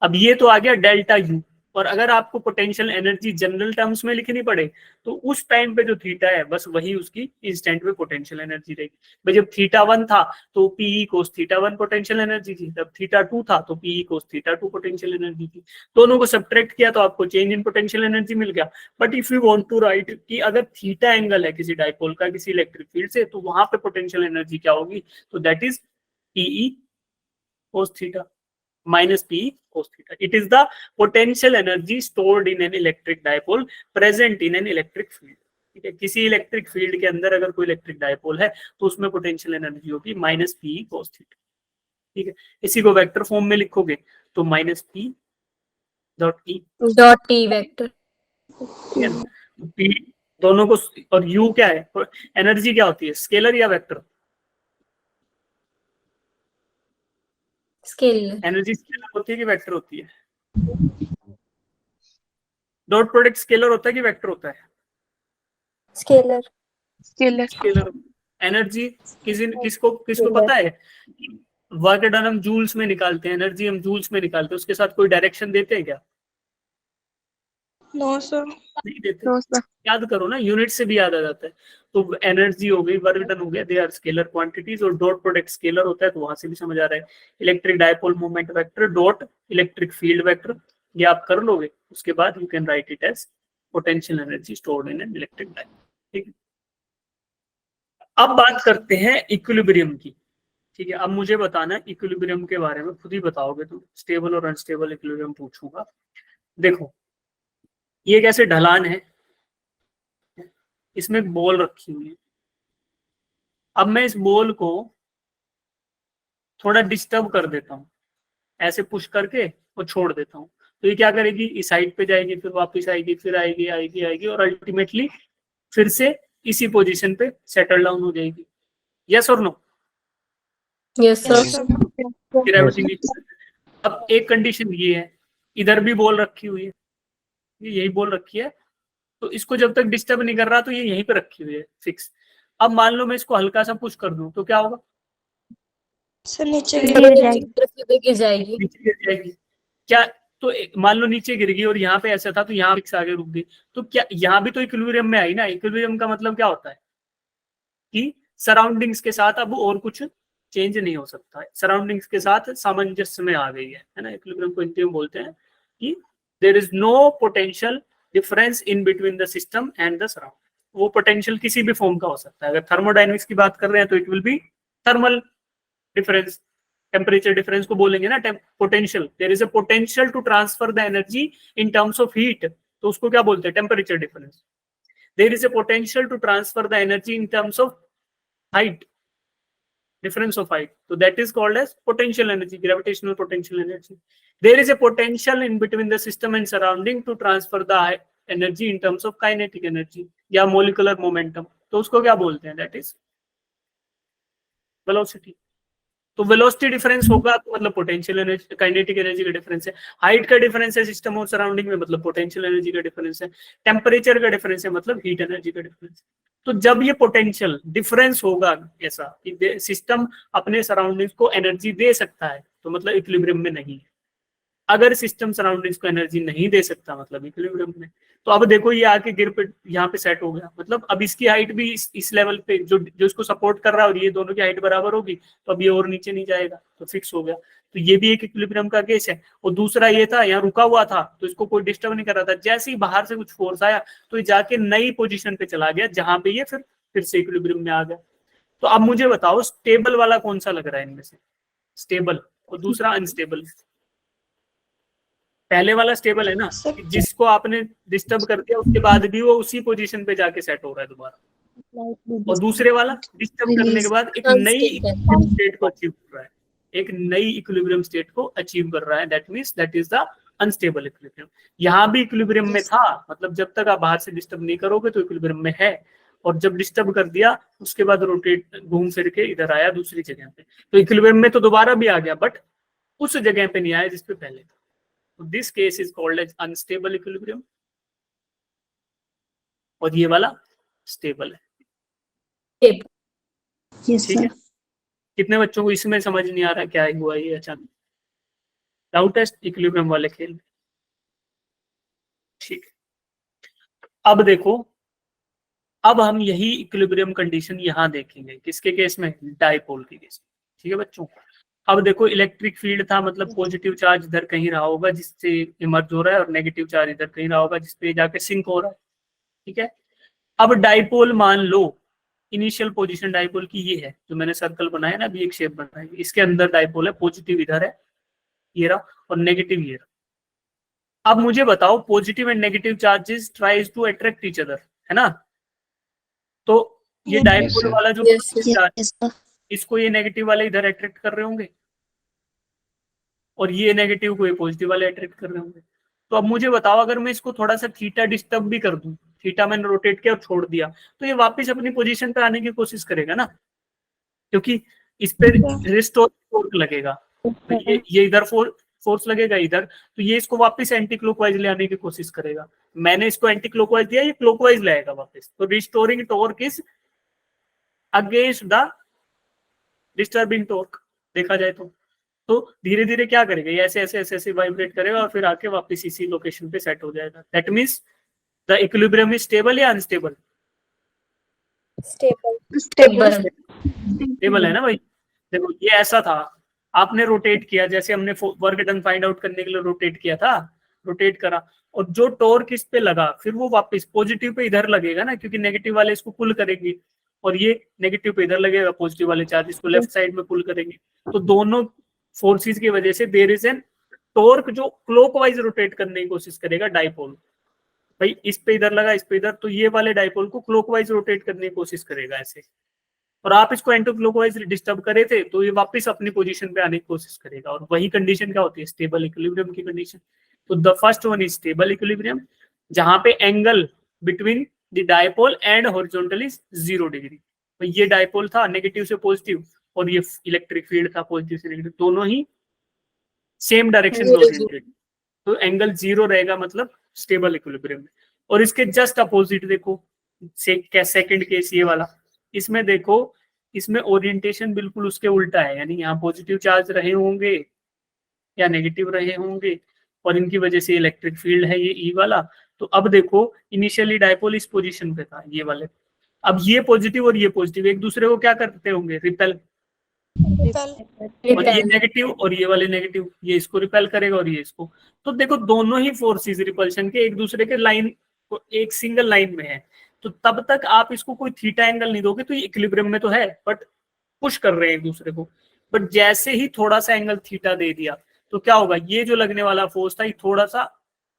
अब ये तो आ गया डेल्टा यू, और अगर आपको पोटेंशियल एनर्जी जनरल टर्म्स में लिखनी पड़े तो उस टाइम पे जो थीटा है बस वही उसकी इंस्टेंट में पोटेंशियल एनर्जी रहेगी। भाई जब थीटा 1 था तो PE cos theta 1 potential energy थी, जब थीटा 2 था तो PE cos theta 2 potential energy थी। दोनों को सब्ट्रैक्ट किया तो आपको चेंज इन पोटेंशियल एनर्जी मिल गया। But if you want to write कि अगर थीटा एंगल है किसी डाइपोल का किसी इलेक्ट्रिक फील्ड से तो वहां पे पोटेंशियल एनर्जी क्या होगी, तो दैट इज PE cos theta minus P cos theta. It is the potential energy stored in an electric dipole present in an electric field. ठीक है, किसी इलेक्ट्रिक फील्ड के अंदर अगर कोई इलेक्ट्रिक डाइपोल है तो उसमें पोटेंशियल एनर्जी होगी माइनस पी कोस थीटा। ठीक है, इसी को वेक्टर फॉर्म में लिखोगे तो minus P dot E vector. ठीक है ना, पी दोनों को, और यू क्या है, एनर्जी क्या होती है, स्केलर या वेक्टर? स्केलर। एनर्जी स्केलर होती है कि वेक्टर होती है? डॉट प्रोडक्ट स्केलर होता है कि वेक्टर होता है? स्केलर। स्केलर। स्केलर। एनर्जी किसको पता है? वर्क डन हम जूल्स में निकालते हैं, एनर्जी हम जूल्स में निकालते हैं, उसके साथ कोई डायरेक्शन देते हैं क्या? No, sir. नहीं देते। No, sir. याद करो ना, यूनिट से भी याद आ जाता है। तो एनर्जी हो गई, वर्क डन हो गया, दे आर स्केलर क्वांटिटीज, और डॉट प्रोडक्ट स्केलर होता है तो वहां से भी समझ आ रहा है। Electric dipole moment vector dot electric field vector, ये आप कर लोगे, उसके बाद you can write it as potential energy stored in an electric dipole. ठीक है, अब बात करते हैं इक्विलिब्रियम की। ठीक है, अब मुझे बताना इक्विलिब्रियम के बारे में, खुद ही बताओगे तुम। स्टेबल और अनस्टेबल इक्विलिब्रियम पूछूंगा। देखो ये कैसे ढलान है, इसमें एक बॉल रखी हुई है। अब मैं इस बॉल को थोड़ा डिस्टर्ब कर देता हूँ, ऐसे पुश करके और छोड़ देता हूँ, तो ये क्या करेगी, इस साइड पे जाएगी, फिर वापस आएगी, फिर आएगी आएगी आएगी, और अल्टीमेटली फिर से इसी पोजीशन पे सेटल डाउन हो जाएगी। यस और नो? Yes sir. फिर एवरीथिंग। अब एक कंडीशन ये है, इधर भी बॉल रखी हुई है, यही बॉल रखी है, तो इसको जब तक डिस्टर्ब नहीं कर रहा तो ये यहीं पे रखी हुई है फिक्स। अब मान लो मैं इसको हल्का सा पुश कर दूं तो क्या होगा? सर नीचे गिर जाएगी। नीचे गिर जाएगी। क्या? तो मान लो नीचे गिर गई और यहाँ पे ऐसा था तो यहाँ फिक्स आगे रुक गई, तो क्या यहाँ भी तो इक्विलिब्रियम में आई ना? इक्विलिब्रियम का मतलब क्या होता है कि सराउंडिंग्स के साथ अब और कुछ चेंज नहीं हो सकता है, सराउंडिंग्स के साथ सामंजस्य में आ गई है ना। इक्विलिब्रियम को हिंदी में बोलते हैं कि there is no potential difference in between the system and the surrounding. वो पोटेंशियल किसी भी फॉर्म का हो सकता है। अगर थर्मोडायनेमिक्स की बात कर रहे हैं तो it will be thermal difference. Temperature difference को बोलेंगे ना potential. There is a potential to transfer the energy in terms of heat, तो उसको क्या बोलते हैं? Temperature difference. There is a potential to transfer the energy in terms of height, difference of height, so that is called as potential energy, gravitational potential energy. There is a potential in between the system and surrounding to transfer the energy in terms of kinetic energy या molecular momentum, तो उसको क्या बोलते हैं? that is velocity. तो velocity difference होगा तो मतलब पोटेंशियल एनर्जी, काइनेटिक एनर्जी का डिफरेंस है। हाइट का डिफरेंस है सिस्टम और सराउंडिंग में, मतलब पोटेंशियल एनर्जी का डिफरेंस है। टेम्परेचर का डिफरेंस है, मतलब हीट एनर्जी का डिफरेंस। तो जब ये पोटेंशियल डिफरेंस होगा ऐसा कि सिस्टम अपने सराउंडिंग्स को एनर्जी दे सकता है तो मतलब इक्विलिब्रियम में नहीं है। अगर सिस्टम सराउंडिंग्स को एनर्जी नहीं दे सकता मतलब इक्विलिब्रियम में। तो अब देखो ये आके गिर पे यहाँ पे सेट हो गया, मतलब अब इसकी हाइट भी इस लेवल पे जो इसको सपोर्ट कर रहा है और ये दोनों की हाइट बराबर होगी, तो अब ये और नीचे नहीं जाएगा, तो फिक्स हो गया। तो ये भी एक इक्विलिब्रियम का केस है। और दूसरा ये था, यहाँ रुका हुआ था तो इसको कोई डिस्टर्ब नहीं कर रहा था, जैसे ही बाहर से कुछ फोर्स आया तो ये जाके नई पोजिशन पे चला गया जहां पे ये फिर से इक्विलिब्रियम में आ गया। तो अब मुझे बताओ स्टेबल वाला कौन सा लग रहा है इनमें से? स्टेबल और दूसरा अनस्टेबल। पहले वाला स्टेबल है ना, जिसको आपने डिस्टर्ब कर दिया उसके बाद भी वो उसी पोजीशन पे जाके सेट हो रहा है दोबारा। और दूसरे वाला डिस्टर्ब करने के बाद एक नई इक्विलिब्रियम स्टेट को अचीव कर रहा है, एक नई इक्विलिब्रियम स्टेट को अचीव कर रहा है। That means that is the unstable equilibrium. यहाँ भी इक्विलिब्रियम में था, मतलब जब तक आप बाहर से डिस्टर्ब नहीं करोगे तो इक्विलिब्रियम में है, और जब डिस्टर्ब कर दिया उसके बाद रोटेट घूम फिर के इधर आया दूसरी जगह पे, तो इक्विलिब्रियम में तो दोबारा भी आ गया बट उस जगह पे नहीं आया जिसपे पहले था। तो this case is called as unstable equilibrium, और ये वाला स्टेबल है। ठीक है, कितने बच्चों को इसमें समझ नहीं आ रहा क्या हुआ ये अचानक? डाउट है इक्विलिब्रियम वाले खेल में? अब देखो, अब हम यही इक्विलिब्रियम कंडीशन यहां देखेंगे, किसके केस में, डाइपोल के केस में। ठीक है बच्चों, अब देखो इलेक्ट्रिक फील्ड था, मतलब पॉजिटिव चार्ज इधर कहीं रहा होगा जिससे इमर्ज हो रहा है, और नेगेटिव चार्ज इधर कहीं रहा होगा जिसपे जाके सिंक हो रहा है। ठीक है, अब डाइपोल मान लो, इनिशियल पोजीशन डाइपोल की ये है, जो मैंने सर्कल बनाया ना, अभी एक शेप बनाई, इसके अंदर डाइपोल है, पॉजिटिव इधर है ये रहा, और नेगेटिव ये रहा। अब मुझे बताओ, positive and negative charges tries to attract each other, है ना। तो ये Yes, डाइपोल sir. वाला जो Yes, sir. positive charge, yes, sir. इसको ये नेगेटिव वाले इधर अट्रैक्ट कर रहे होंगे, और ये नेगेटिव को ये पॉजिटिव वाले अट्रैक्ट कर रहे होंगे। तो अब मुझे बताओ, अगर मैं इसको थोड़ा सा थीटा डिस्टर्ब भी कर दूं, थीटा मैंने रोटेट किया और छोड़ दिया, तो ये वापस अपनी पोजीशन पे आने की कोशिश करेगा ना, क्योंकि इस पे रिस्टोर फोर्स लगेगा। तो ये इधर फोर्स लगेगा इधर, तो ये इसको वापस एंटी क्लॉकवाइज ले आने की कोशिश करेगा। मैंने इसको एंटी क्लॉकवाइज दिया, ये क्लॉकवाइज लाएगा वापस। तो restoring torque is against the disturbing torque, देखा जाए तो धीरे धीरे क्या करेगा, ये ऐसे ऐसे ऐसे ऐसे वाइब्रेट करेगा और फिर आके वापस इसी लोकेशन पे सेट हो जाएगा। That means the equilibrium is stable या अनस्टेबल? Stable. Stable. स्टेबल है ना भाई। देखो ये ऐसा था, आपने रोटेट किया, जैसे हमने वर्क डन फाइंड आउट करने के लिए रोटेट किया था, रोटेट करा, और जो टॉर्क इस पे लगा, फिर वो वापस पॉजिटिव पे इधर लगेगा ना, क्योंकि नेगेटिव वाले इसको पुल करेंगे, और ये नेगेटिव पे इधर लगेगा, पॉजिटिव वाले चार्ज इसको लेफ्ट साइड में पुल करेंगे। तो दोनों फोर्सेस की वजह से देयर इज एन टॉर्क जो क्लॉकवाइज रोटेट करने की कोशिश करेगा डाइपोल। भाई इस पे इधर लगा, इस पे इधर, तो ये वाले डाइपोल को क्लॉकवाइज रोटेट करने की कोशिश करेगा ऐसे, और आप इसको एंटी क्लॉकवाइज डिस्टर्ब करे थे, तो ये वापस अपनी पोजीशन पे आने की कोशिश करेगा। और वही कंडीशन क्या होती है, स्टेबल इक्विलिब्रियम की कंडीशन। तो the first one is stable equilibrium, जहां पे angle between the dipole and horizontal is 0 degree. तो ये डाइपोल था नेगेटिव से पॉजिटिव, और ये इलेक्ट्रिक फील्ड था पॉजिटिव से नेगेटिव, दोनों ही सेम डायरेक्शन में Zero, zero. ओरिएंटेड। तो एंगल 0 रहेगा, मतलब स्टेबल इक्विलिब्रियम में। और इसके जस्ट अपोजिट देखो, सेकंड केस ये वाला, इसमें देखो, इसमें ओरिएंटेशन बिल्कुल उसके उल्टा है, यानी यहाँ पॉजिटिव चार्ज रहे होंगे या नेगेटिव रहे होंगे, और इनकी वजह से इलेक्ट्रिक फील्ड है ये ई वाला। तो अब देखो, इनिशियली डाइपोल इस पोजीशन पे था ये वाले, अब ये पॉजिटिव और ये पॉजिटिव एक दूसरे को क्या करते होंगे, रिपेल, और ये Repel. नेगेटिव और ये वाले नेगेटिव, ये इसको रिपेल करेगा और ये इसको। तो देखो दोनों ही फोर्सेस रिपल्शन के एक दूसरे के लाइन, एक सिंगल लाइन में है। तो तब तक आप इसको कोई थीटा एंगल नहीं दोगे, तो ये इक्विलिब्रियम में तो है, बट पुश कर रहे हैं एक दूसरे को। बट जैसे ही थोड़ा सा एंगल थीटा दे दिया, तो क्या होगा, ये जो लगने वाला फोर्स था, ये थोड़ा सा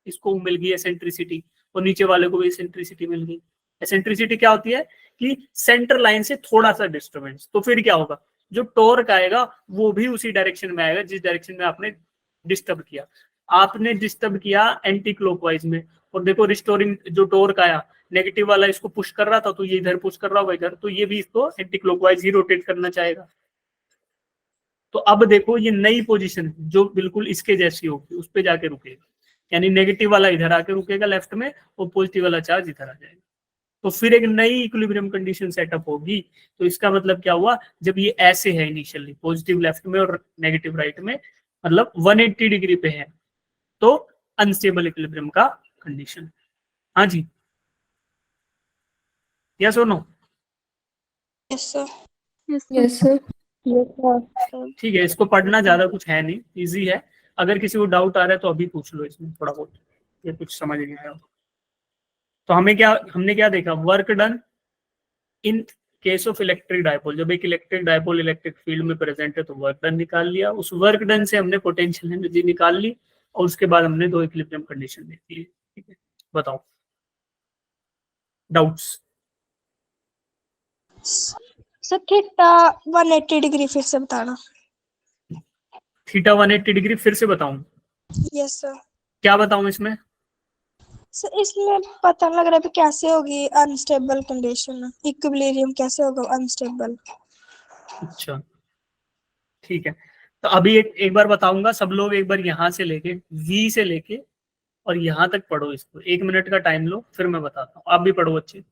इसको मिल गई एसेंट्रिसिटी, और नीचे वाले को भी एसेंट्रिसिटी मिल गई। एसेंट्रिसिटी क्या होती है कि सेंटर लाइन से थोड़ा सा डिस्टर्बेंस। तो फिर क्या होगा, जो टॉर्क आएगा वो भी उसी डायरेक्शन में आएगा जिस डायरेक्शन में आपने डिस्टर्ब किया। आपने डिस्टर्ब किया एंटी क्लॉकवाइज में, और देखो रिस्टोरिंग जो टॉर्क आया, नेगेटिव वाला इसको पुश कर रहा था, तो ये इधर पुश कर रहा होगा इधर, तो ये भी इसको एंटी क्लॉकवाइज ही रोटेट करना चाहेगा। तो अब देखो ये नई पोजीशन जो बिल्कुल इसके जैसी होगी, उस पे जाके रुकेगा, यानी नेगेटिव वाला इधर आके रुकेगा लेफ्ट में, और पॉजिटिव वाला चार्ज इधर आ जाएगा। तो फिर एक नई इक्विलिब्रियम कंडीशन सेटअप होगी। तो इसका मतलब क्या हुआ, जब ये ऐसे है इनिशियली पॉजिटिव लेफ्ट में और नेगेटिव राइट में, मतलब 180 डिग्री पे है, तो अनस्टेबल इक्विलिब्रियम का कंडीशन। हाँ जी, यस और no? Yes, sir. Yes, sir. ठीक है, इसको पढ़ना ज्यादा कुछ है नहीं, इजी है। अगर किसी को डाउट आ रहा है तो अभी पूछ लो इसमें थोड़ा बहुत, या कुछ समझ नहीं आया। तो हमने क्या देखा, work done in case of electric dipole. जब एक इलेक्ट्रिक डायपोल इलेक्ट्रिक फील्ड में प्रेजेंट है तो वर्क डन निकाल लिया, उस वर्क डन से हमने पोटेंशियल एनर्जी निकाल ली, और उसके बाद हमने दो इक्विलिब्रियम कंडीशन देखी है। ठीक है, बताओ डाउट्स। सर थीटा 180 डिग्री फिर से बताना। थीटा 180 डिग्री फिर से बताऊं? Yes sir. क्या बताऊं इसमें? सर इसमें पता लग रहा है कैसे होगी अनस्टेबल कंडीशन, इक्विलिब्रियम कैसे होगा अनस्टेबल। अच्छा ठीक है, तो अभी एक बार बताऊंगा, सब लोग एक बार यहाँ से लेके वी से लेके और यहाँ तक पढ़ो इसको, 1 मिनट का टाइम लो, फिर मैं बताता हूँ। आप भी पढ़ो अच्छे।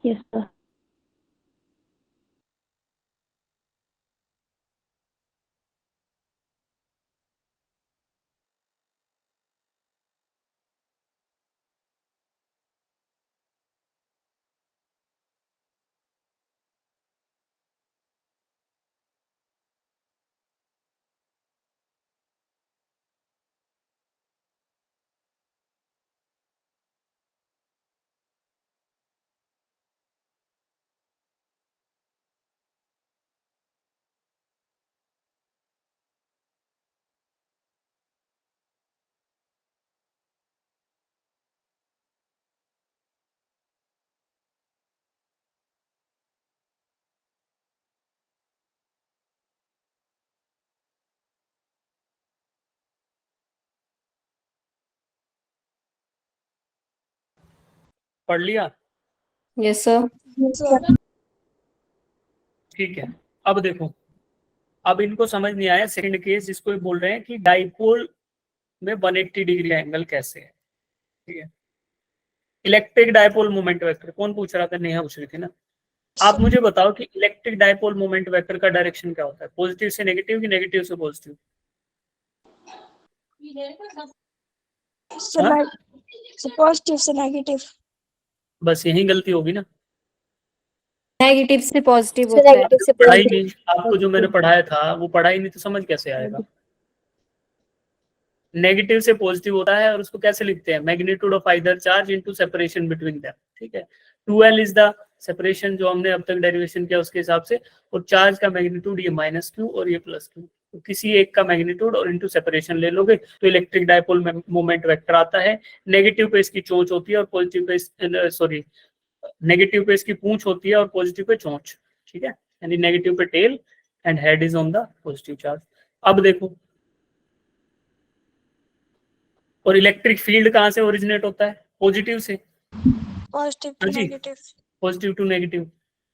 Yes, sir. पढ़ लिया? Yes sir. सर ठीक है। अब देखो, अब इनको समझ नहीं आया सेकंड केस, जिसको ये बोल रहे हैं कि डाइपोल में 180 डिग्री एंगल कैसे है। ठीक है, इलेक्ट्रिक डाइपोल मोमेंट वेक्टर कौन पूछ रहा था? नेहा पूछ रही थी ना। आप मुझे बताओ कि इलेक्ट्रिक डाइपोल मोमेंट वेक्टर का डायरेक्शन क्या होता है? पॉजिटिव से नेगेटिव कि नेगेटिव से पॉजिटिव? हाँ? पॉजिटिव से नेगेटिव। बस यही गलती होगी ना। नेगेटिव से पॉजिटिव होता है। नेगेटिव से पढ़ाई पॉजिटिव। नहीं, आपको जो मैंने पढ़ाया था वो पढ़ाई नहीं, तो समझ कैसे आएगा? नेगेटिव से पॉजिटिव होता है, और उसको कैसे लिखते हैं? Magnitude of either charge into separation between them. ठीक है, 2L इज द सेपरेशन जो हमने अब तक डेरिवेशन किया उसके हिसाब से, और चार्ज का मैग्नीट्यूड ये -q और ये +q, तो किसी एक का मैग्नीट्यूड और इनटू सेपरेशन ले लोगे तो इलेक्ट्रिक डाइपोल मोमेंट वेक्टर आता है। नेगेटिव पे इसकी चोंच होती है और पॉजिटिव पे, सॉरी, नेगेटिव पे इसकी पूंछ होती है और पॉजिटिव पे चोंच। ठीक है, यानी नेगेटिव पे tail and head is on the positive charge. अब देखो, और इलेक्ट्रिक फील्ड कहाँ से ओरिजिनेट होता है? पॉजिटिव से। पॉजिटिव हाँ टू जी, नेगेटिव। Positive to negative.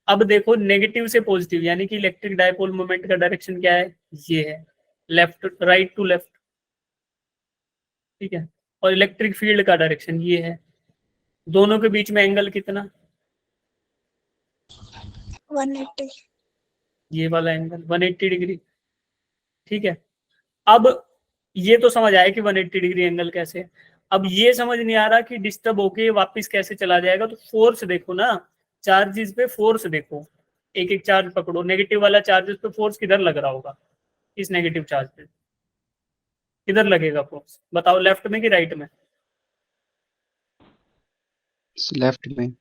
अब देखो, नेगेटिव से पॉजिटिव, यानी कि इलेक्ट्रिक डाइपोल मोमेंट का डायरेक्शन क्या है? ये है, लेफ्ट, राइट टू लेफ्ट। ठीक है, और इलेक्ट्रिक फील्ड का डायरेक्शन ये है। दोनों के बीच में एंगल कितना? 180। ये वाला एंगल 180 डिग्री। ठीक है, अब ये तो समझ आया कि 180 डिग्री एंगल कैसे है। अब ये समझ नहीं आ रहा कि डिस्टर्ब होके वापस कैसे चला जाएगा। तो फोर्स देखो ना, चार्जेस पे फोर्स देखो, एक एक चार्ज पकड़ो। नेगेटिव वाला चार्जेस पे फोर्स किधर लग रहा होगा? इस नेगेटिव चार्ज पे किधर लगेगा फोर्स? बताओ, लेफ्ट में कि राइट में? लेफ्ट में।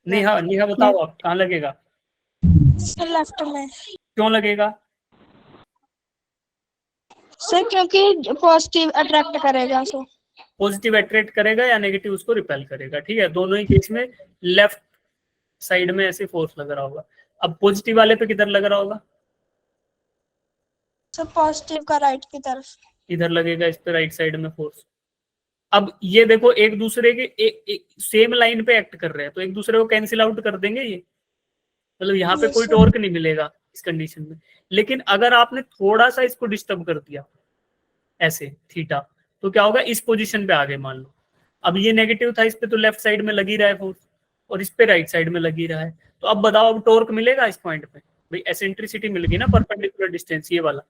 नेहा, नेहा बताओ आप कहाँ लगेगा? सर लेफ्ट में। क्यों लगेगा? सर क्योंकि पॉजिटिव अट्रैक्ट करेगा सो। पॉजिटिव अट्रैक्ट करेगा या नेगेटिव उसको रिपेल करेगा। ठीक है, दोनों ही केस में लेफ्ट साइड में ऐसे फोर्स लग रहा होगा। अब पॉजिटिव वाले पे किधर लग रहा होगा? सर पॉजिटिव का राइट की तरफ। इधर लगेगा, इस पे राइट साइड में फोर्स। अब ये देखो, एक दूसरे के एक सेम लाइन पे एक्ट कर रहे हैं, तो एक दूसरे को कैंसिल आउट कर देंगे ये, मतलब यहाँ पे Yes, कोई sir. टॉर्क नहीं मिलेगा इस कंडीशन में। लेकिन अगर आपने थोड़ा सा इसको डिस्टर्ब कर दिया ऐसे थीटा, तो क्या होगा? इस पोजीशन पे आ गए मान लो। अब ये नेगेटिव था, इस पे तो लेफ्ट साइड में लगी रहा है फोर्स, और इस पे राइट साइड में लगी रहा है। तो अब बताओ, अब टॉर्क मिलेगा इस पॉइंट पे? भाई एसेंट्रिसिटी मिल गई ना, परपेंडिकुलर डिस्टेंस ये वाला।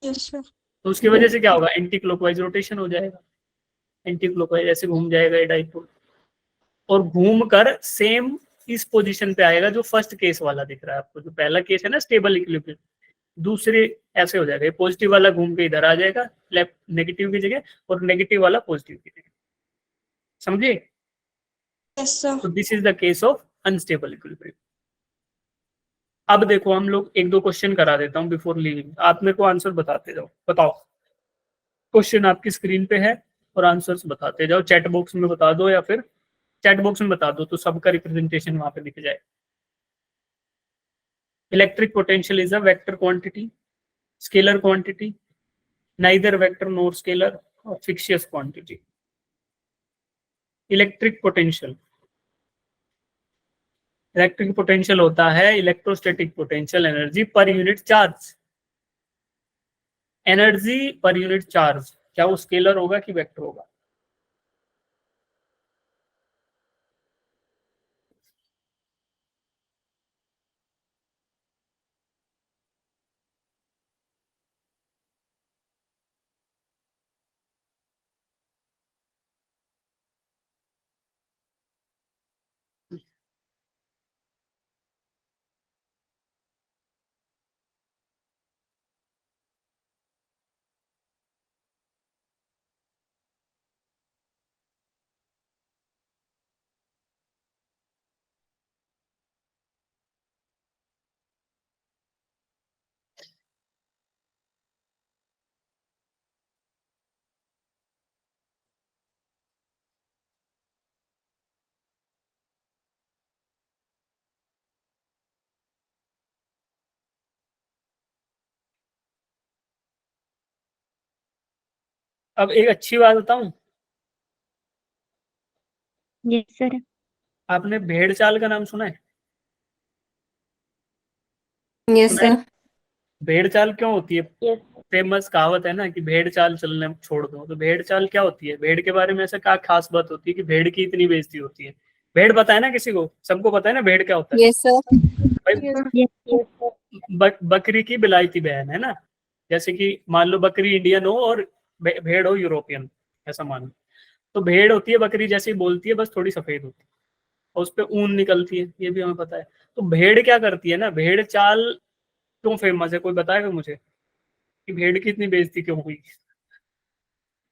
Yes, sir. तो उसकी वजह से क्या होगा? एंटी क्लॉकवाइज रोटेशन हो जाएगा, एंटी क्लॉकवाइज ऐसे घूम जाएगा ये डाइपोल, और घूम कर सेम इस पोजीशन पे आएगा जो फर्स्ट केस वाला दिख रहा है आपको। जो पहला केस है ना स्टेबल इक्विलिब्रियम, दूसरे ऐसे हो जाएगा, पॉजिटिव वाला घूम के इधर आ जाएगा लेफ्ट नेगेटिव की जगह, और नेगेटिव वाला पॉजिटिव की जगह। समझे? Yes, sir. तो this is the case of unstable equilibrium. अब देखो, हम लोग एक दो क्वेश्चन करा देता हूँ बिफोर लीविंग, आप मेरे को आंसर बताते जाओ। बताओ, क्वेश्चन आपकी स्क्रीन पे है और आंसर्स बताते जाओ। चैट बॉक्स में बता दो, या फिर चैट बॉक्स में बता दो तो सबका रिप्रेजेंटेशन वहां पे दिख जाए। Electric potential is a vector quantity, scalar quantity, neither vector nor scalar, और fictitious quantity. Electric potential, electric potential होता है electrostatic potential energy per unit charge. Energy per unit charge, क्या वो स्केलर होगा कि वेक्टर होगा? अब एक अच्छी बात बताऊं, यस सर। आपने भेड़ चाल का नाम सुना है? यस सुना है? सर। भेड़ चाल क्यों होती है? यस। फेमस कहावत है ना कि भेड़ चाल चलने छोड़ दो। तो भेड़ चाल क्या होती है? भेड़ के बारे में ऐसा क्या खास बात होती है कि भेड़ की इतनी बेइज्जती होती है? भेड़ पता है ना किसी को? सबको पता है ना भेड़ क्या होता है? Yes sir. भाई यस सर। बकरी की बिलायती बहन है ना। जैसे कि मान लो बकरी इंडियन हो और भेड़ हो यूरोपियन, ऐसा मान लो। तो भेड़ होती है बकरी जैसी बोलती है, बस थोड़ी सफेद होती है और उस पे ऊन निकलती है, ये भी हमें पता है। तो भेड़ क्या करती है ना, भेड़ चाल क्यों फेमस है, कोई बताएगा मुझे कि भेड़ की इतनी बेइज्जती क्यों हुई?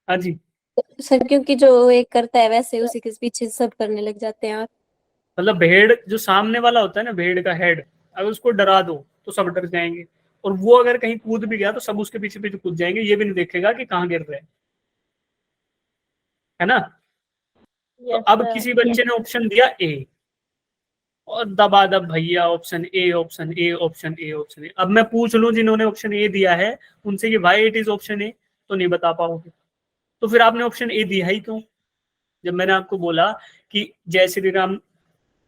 हाँ जी। सर क्योंकि जो एक करता है वैसे उसी के पीछे सब करने लग जाते हैं। और मतलब भेड़ जो सामने वाला होता है ना, भेड़ का हेड, अगर उसको डरा दो तो सब डर जाएंगे। और वो अगर कहीं कूद भी गया तो सब उसके पीछे पीछे कूद जाएंगे, ये भी नहीं देखेगा कि कहाँ गिर रहे हैं, है ना। तो यस अब सर। किसी बच्चे ने ऑप्शन दिया ए, और दबा दब भैया option A option A option A option A. अब मैं पूछ लूं जिन्होंने ऑप्शन ए दिया है उनसे कि भाई इट इज ऑप्शन ए, तो नहीं बता पाओगे। तो फिर आपने ऑप्शन ए दिया ही क्यों? जब मैंने आपको बोला कि जय श्री राम,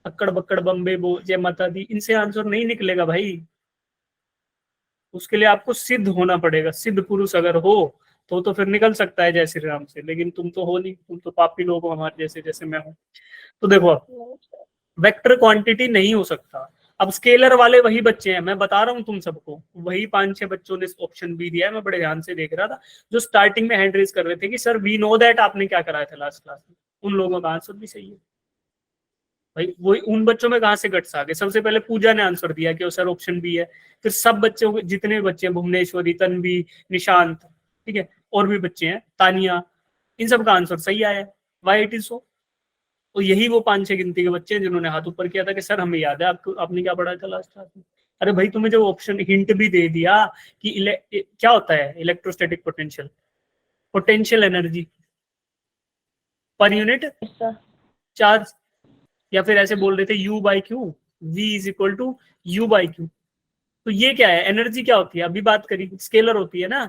अक्कड़ बक्कड़ बम्बे बो, जय माता दी, इनसे आंसर नहीं निकलेगा भाई। उसके लिए आपको सिद्ध होना पड़ेगा, सिद्ध पुरुष अगर हो तो फिर निकल सकता है जय श्री राम से, लेकिन तुम तो हो नहीं, तुम तो पापी लोग हो हमारे जैसे, जैसे मैं हूं। तो देखो अब वेक्टर क्वांटिटी नहीं हो सकता। अब स्केलर वाले वही बच्चे हैं, मैं बता रहा हूं तुम सबको, वही 5-6 बच्चों ने ऑप्शन बी दिया है। मैं बड़े ध्यान से देख रहा था जो स्टार्टिंग में हैंड रेज कर रहे थे कि सर वी नो दैट आपने क्या कराया था लास्ट क्लास में। उन लोगों का आंसर भी सही है भाई। वही उन बच्चों में कहां से गट्स आ गए? सबसे पहले पूजा ने आंसर दिया कि सर ऑप्शन बी है। फिर सब बच्चों जितने भी बच्चे हैं, भुवनेश्वरी, तन्वी, निशांत, ठीक है, और भी बच्चे हैं, तानिया, इन सब का आंसर सही आया है। Why it is so. और यही वो 5-6 गिनती के बच्चे हैं जिन्होंने हाथ ऊपर किया था कि सर हमें याद है आपको, आपने क्या पढ़ा था लास्ट क्लास में। अरे भाई तुम्हें जो ऑप्शन हिंट भी दे दिया कि क्या होता है electrostatic potential, potential energy per unit yes sir. Charge. या फिर ऐसे बोल रहे थे U by Q, V is equal to U by Q. तो ये क्या है, एनर्जी क्या होती है, अभी बात करी, स्केलर होती है ना।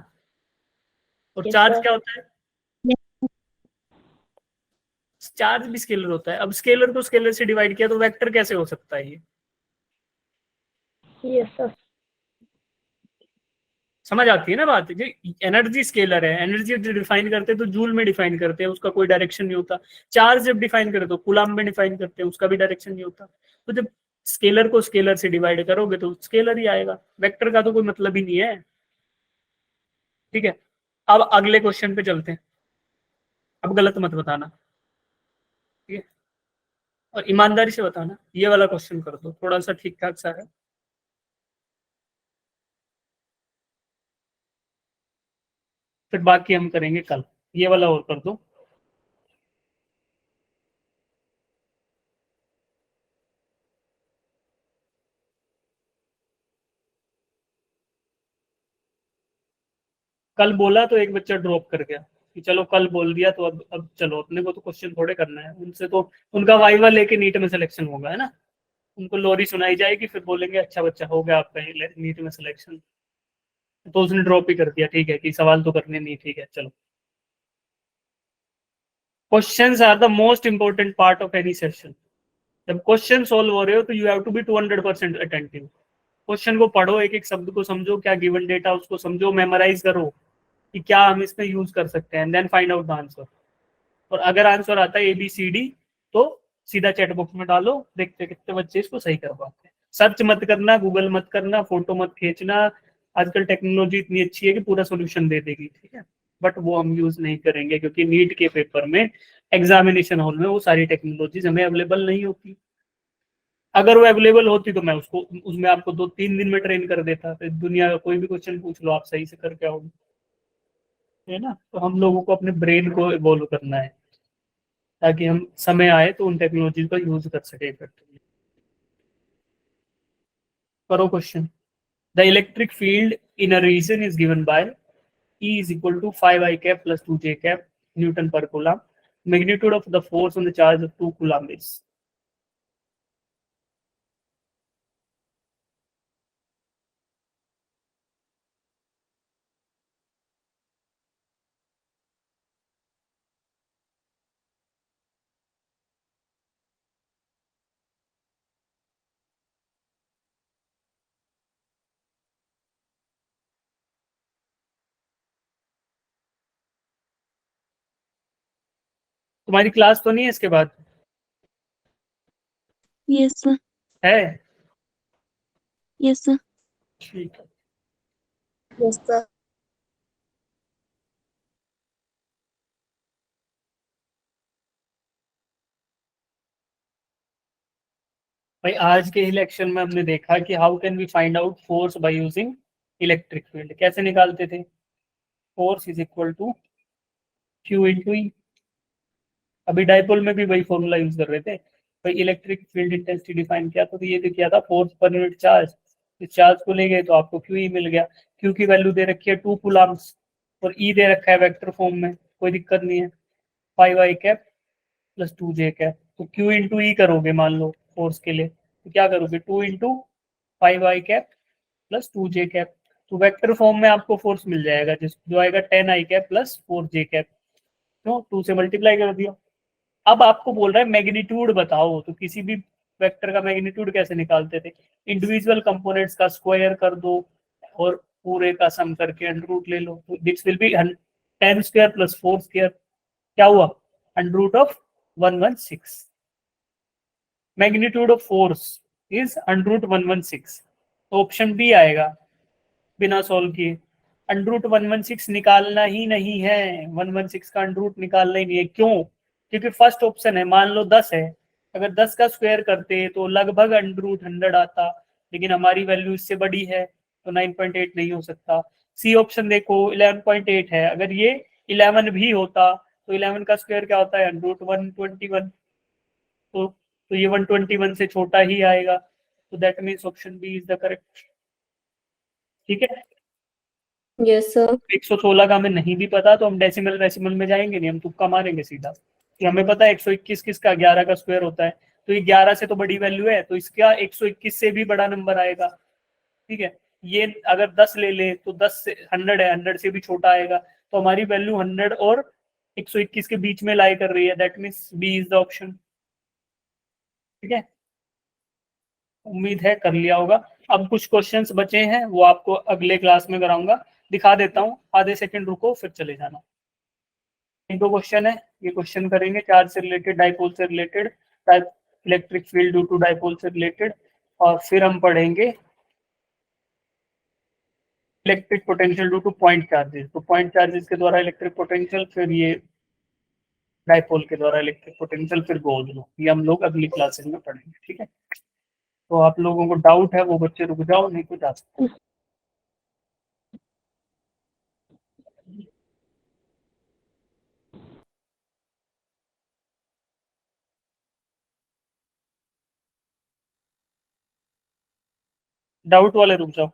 और यस चार्ज सर। क्या होता है? चार्ज भी स्केलर होता है। अब स्केलर को स्केलर से डिवाइड किया तो वेक्टर कैसे हो सकता है ये? Yes sir. समझ आती है ना बात? जो एनर्जी स्केलर है, एनर्जी जो डिफाइन करते हैं तो जूल में डिफाइन करते हैं, उसका कोई डायरेक्शन नहीं होता। चार्ज जब डिफाइन करते तो कूलम में डिफाइन करते हैं, उसका भी डायरेक्शन नहीं होता। तो जब स्केलर को स्केलर से डिवाइड करोगे तो स्केलर ही आएगा, वेक्टर का तो कोई मतलब ही नहीं है। ठीक है, अब अगले क्वेश्चन पे चलते हैं। अब गलत मत बताना, ठीक है, और ईमानदारी से बताना। ये वाला क्वेश्चन कर दो, थोड़ा सा ठीक ठाक सा है। फिर बाकी हम करेंगे कल। ये वाला और कर दो। कल बोला तो एक बच्चा ड्रॉप कर गया कि चलो कल बोल दिया तो अब चलो, अपने को तो क्वेश्चन थोड़े करना है उनसे, तो उनका वाइवा लेके नीट में सिलेक्शन होगा, है ना। उनको लोरी सुनाई जाएगी, फिर बोलेंगे अच्छा बच्चा हो गया आपका नीट में सिलेक्शन। तो उसने ड्रॉप ही कर दिया, ठीक है कि सवाल तो करने नहीं, ठीक है चलो। Questions are the most important part of any session. जब क्वेश्चन सोल्व हो रहे हो तो you have to be 200% attentive. Question को पढ़ो, एक एक शब्द को समझो, क्या गिवन डेटा उसको समझो, मेमोराइज करो कि क्या हम इसमें यूज कर सकते हैं, then find out the answer. और अगर आंसर आता है ABCD तो सीधा चैट बॉक्स में डालो, देखते कितने बच्चे इसको सही कर पाते हैं। सर्च मत करना, गूगल मत करना, फोटो मत खींचना। आजकल टेक्नोलॉजी इतनी अच्छी है कि पूरा सोल्यूशन दे देगी, ठीक है, बट वो हम यूज नहीं करेंगे क्योंकि नीट के पेपर में, एग्जामिनेशन हॉल में वो सारी टेक्नोलॉजीज हमें अवेलेबल नहीं होती। अगर वो अवेलेबल होती तो मैं उसको उसमें आपको 2-3 दिन में ट्रेन कर देता। फिर दुनिया का कोई भी क्वेश्चन पूछ लो आप सही से करके आओगे, है ना। तो हम लोगों को अपने ब्रेन को इवॉल्व करना है ताकि हम समय आए तो उन टेक्नोलॉजी का यूज कर सके इफेक्टिवली। करो question. The electric field in a region is given by E is equal to 5 I cap plus 2 J cap Newton per coulomb. Magnitude of the force on the charge of 2 coulomb is. तुम्हारी class तो नहीं है इसके बाद? Yes, sir. है? Yes, sir. ठीक है। Yes, sir. भाई आज के ही लेक्चर में हमने देखा कि how can we find out force by using electric field. कैसे निकालते थे? Force is equal to q into E. अभी डाइपोल में भी वही फॉर्मूला यूज कर रहे थे भाई। इलेक्ट्रिक फील्ड इंटेंसिटी डिफाइन किया तो ये किया था फोर्स पर यूनिट चार्ज। इस चार्ज को ले गए तो आपको क्यू ई मिल गया। क्यू की वैल्यू दे रखी है 2 कूलम्स और ई दे रखा है वेक्टर फॉर्म में, कोई दिक्कत नहीं है। 5i cap plus 2j cap. तो क्यू इंटू ई करोगे मान लो फोर्स के लिए, तो क्या करोगे 2 into 5i cap plus 2j cap. तो वेक्टर फॉर्म में आपको फोर्स मिल जाएगा जो आएगा 10i cap plus 4j cap. क्यों? 2 से मल्टीप्लाई कर दिया। अब आपको बोल रहा है मैग्नीट्यूड बताओ, तो किसी भी वेक्टर का मैग्नीट्यूड कैसे निकालते थे? इंडिविजुअल कंपोनेंट्स का स्क्वायर कर दो और पूरे का सम करके अंडर रूट ले लो। तो this will be 10 square plus 4 square. क्या हुआ? Under root of 116। Magnitude of force is under root 116। तो ऑप्शन बी आएगा बिना सॉल्व किए। अंडर रूट 116 निकालना ही नहीं है, 116 का अंडर रूट निकालना ही नहीं है। क्यों? क्योंकि फर्स्ट ऑप्शन है, मान लो 10 है, अगर 10 का स्क्वायर करते तो लगभग अंडर रूट 100 आता, लेकिन हमारी वैल्यू इससे बड़ी है तो 9.8 नहीं हो सकता। सी ऑप्शन देखो 11.8 है, अगर ये 11 भी होता तो 11 का स्क्वायर क्या होता है? Under root 121। तो ये 121 से छोटा ही आएगा। तो that means option B is the correct. ठीक है। Yes sir. 116 का हमें नहीं भी पता तो हम डेसिमल में जाएंगे नहीं, हम तुक्का मारेंगे सीधा कि हमें पता है 121 किसका 11 का स्क्वायर होता है। तो ये 11 से तो बड़ी वैल्यू है, तो इसका 121 से भी बड़ा नंबर आएगा। ठीक है। ये अगर 10 ले ले तो 10 से 100 है, 100 से भी छोटा आएगा। तो हमारी वैल्यू 100 और 121 के बीच में लाई कर रही है। That means B is the option. ठीक है। उम्मीद है कर लिया होगा। अब कुछ क्वेश्चंस बचे हैं वो आपको अगले क्लास में कराऊंगा। दिखा देता हूँ, आधे सेकंड रुको फिर चले जाना। एक दो क्वेश्चन है, ये क्वेश्चन करेंगे चार्ज से रिलेटेड, डाइपोल से related, electric field due to dipole से रिलेटेड, और फिर हम पढ़ेंगे electric potential due to point charges. तो पॉइंट चार्जेस के द्वारा इलेक्ट्रिक पोटेंशियल, फिर ये डाइपोल के द्वारा इलेक्ट्रिक पोटेंशियल, फिर गोल्ड लो। ये हम लोग अगली क्लासेस में पढ़ेंगे। ठीक है। तो आप लोगों को डाउट है वो बच्चे रुक जाओ, नहीं तो जा सकते। डाउट वाले रुक जाओ।